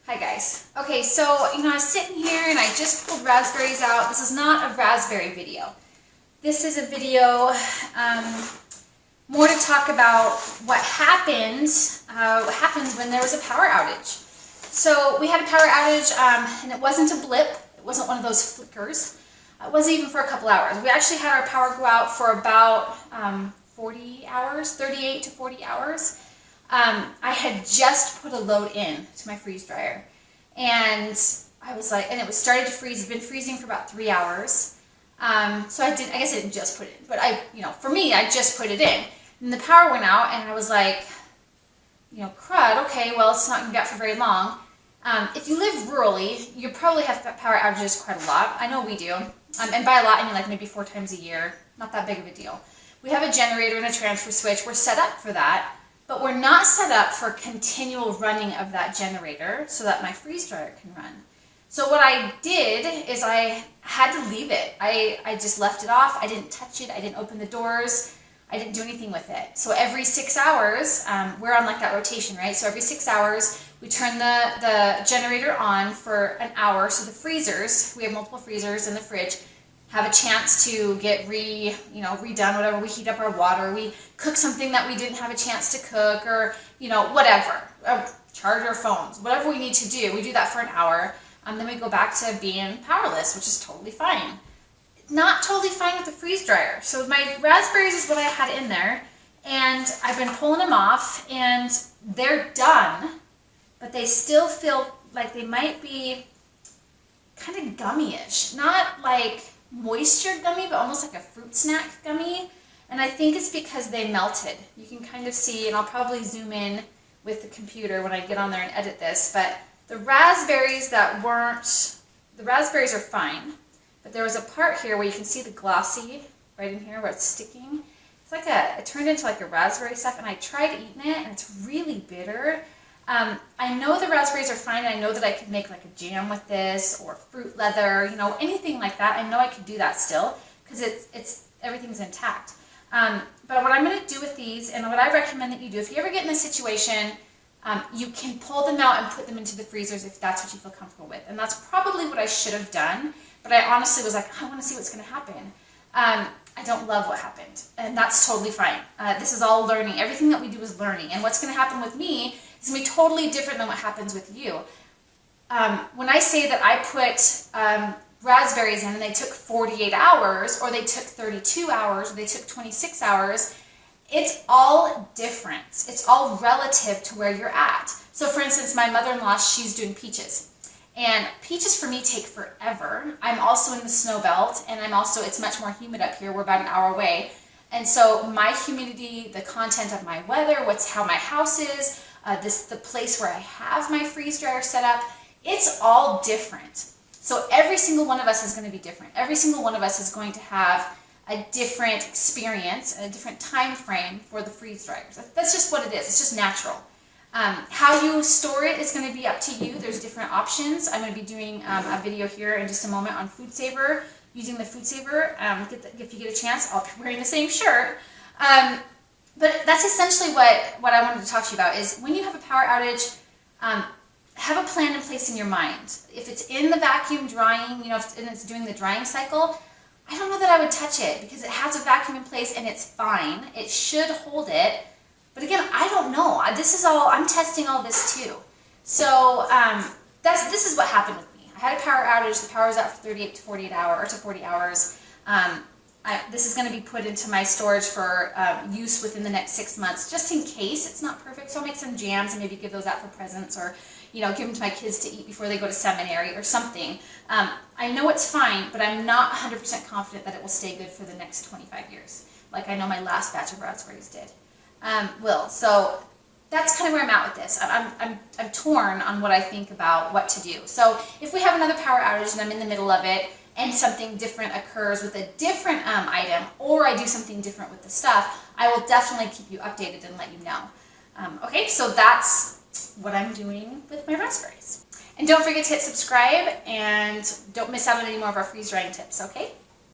Hi guys. Okay, so I was sitting here and I just pulled raspberries out. This is not a raspberry video. This is a video more to talk about what happens when there was a power outage. So we had a power outage and it wasn't a blip. It wasn't one of those flickers. It wasn't even for a couple hours. We actually had our power go out for about 40 hours, 38 to 40 hours. I had just put a load in to my freeze dryer, and I was like, and it was started to freeze. It's been freezing for about 3 hours. So I guess I didn't just put it in, but for me, I just put it in. And the power went out, and I was like, crud. Okay, well, it's not gonna be out for very long. If you live rurally, you probably have power outages quite a lot. I know we do, and by a lot, I mean like maybe 4 times a year. Not that big of a deal. We have a generator and a transfer switch. We're set up for that. But we're not set up for continual running of that generator so that my freeze dryer can run. So what I did is I had to leave it. I just left it off. I didn't touch it. I didn't open the doors. I didn't do anything with it. So every 6 hours, we're on like that rotation, right? So every 6 hours, we turn the generator on for an hour. So the freezers, we have multiple freezers in the fridge, have a chance to get redone, whatever. We heat up our water, we cook something that we didn't have a chance to cook, or whatever, or charge our phones, whatever we need to do. We do that for an hour, then we go back to being powerless, which is totally fine. Not totally fine with the freeze dryer. So my raspberries is what I had in there, and I've been pulling them off, and they're done, but they still feel like they might be kind of gummy-ish, not like moisture gummy, but almost like a fruit snack gummy. And I think it's because they melted. You can kind of see, and I'll probably zoom in with the computer when I get on there and edit this, but the raspberries the raspberries are fine, but there was a part here where you can see the glossy right in here where it's sticking. It's like it turned into like a raspberry stuff, and I tried eating it, and it's really bitter. I know the raspberries are fine. I know that I could make like a jam with this, or fruit leather, anything like that. I know I could do that still because everything's intact. But what I'm going to do with these, and what I recommend that you do, if you ever get in this situation, you can pull them out and put them into the freezers if that's what you feel comfortable with. And that's probably what I should have done. But I honestly was like, I want to see what's going to happen. I don't love what happened, and that's totally fine. This is all learning. Everything that we do is learning. And what's going to happen with me is going to be totally different than what happens with you. When I say that I put raspberries in and they took 48 hours, or they took 32 hours, or they took 26 hours, it's all different. It's all relative to where you're at. So for instance, my mother-in-law, she's doing peaches. And peaches for me take forever. I'm also in the snow belt, and it's much more humid up here. We're about an hour away. And so my humidity, the content of my weather, how my house is, the place where I have my freeze dryer set up, it's all different. So every single one of us is going to be different. Every single one of us is going to have a different experience and a different time frame for the freeze dryers. That's just what it is. It's just natural. How you store it is going to be up to you. There's different options. I'm going to be doing a video here in just a moment on Food Saver, using the Food Saver. If you get a chance, I'll be wearing the same shirt. But that's essentially what I wanted to talk to you about, is when you have a power outage, have a plan in place in your mind. If it's in the vacuum drying, and it's doing the drying cycle, I don't know that I would touch it because it has a vacuum in place and it's fine. It should hold it. But again, I don't know. I'm testing all this too. So this is what happened with me. I had a power outage. The power was out for 38 to 48 hours, or to 40 hours. This is going to be put into my storage for use within the next 6 months, just in case it's not perfect. So I'll make some jams and maybe give those out for presents, or give them to my kids to eat before they go to seminary or something. I know it's fine, but I'm not 100% confident that it will stay good for the next 25 years, like I know my last batch of raspberries did. So that's kind of where I'm at with this. I'm torn on what I think about what to do. So if we have another power outage and I'm in the middle of it, and something different occurs with a different item, or I do something different with the stuff, I will definitely keep you updated and let you know. Okay, so that's what I'm doing with my raspberries. And don't forget to hit subscribe, and don't miss out on any more of our freeze drying tips, okay?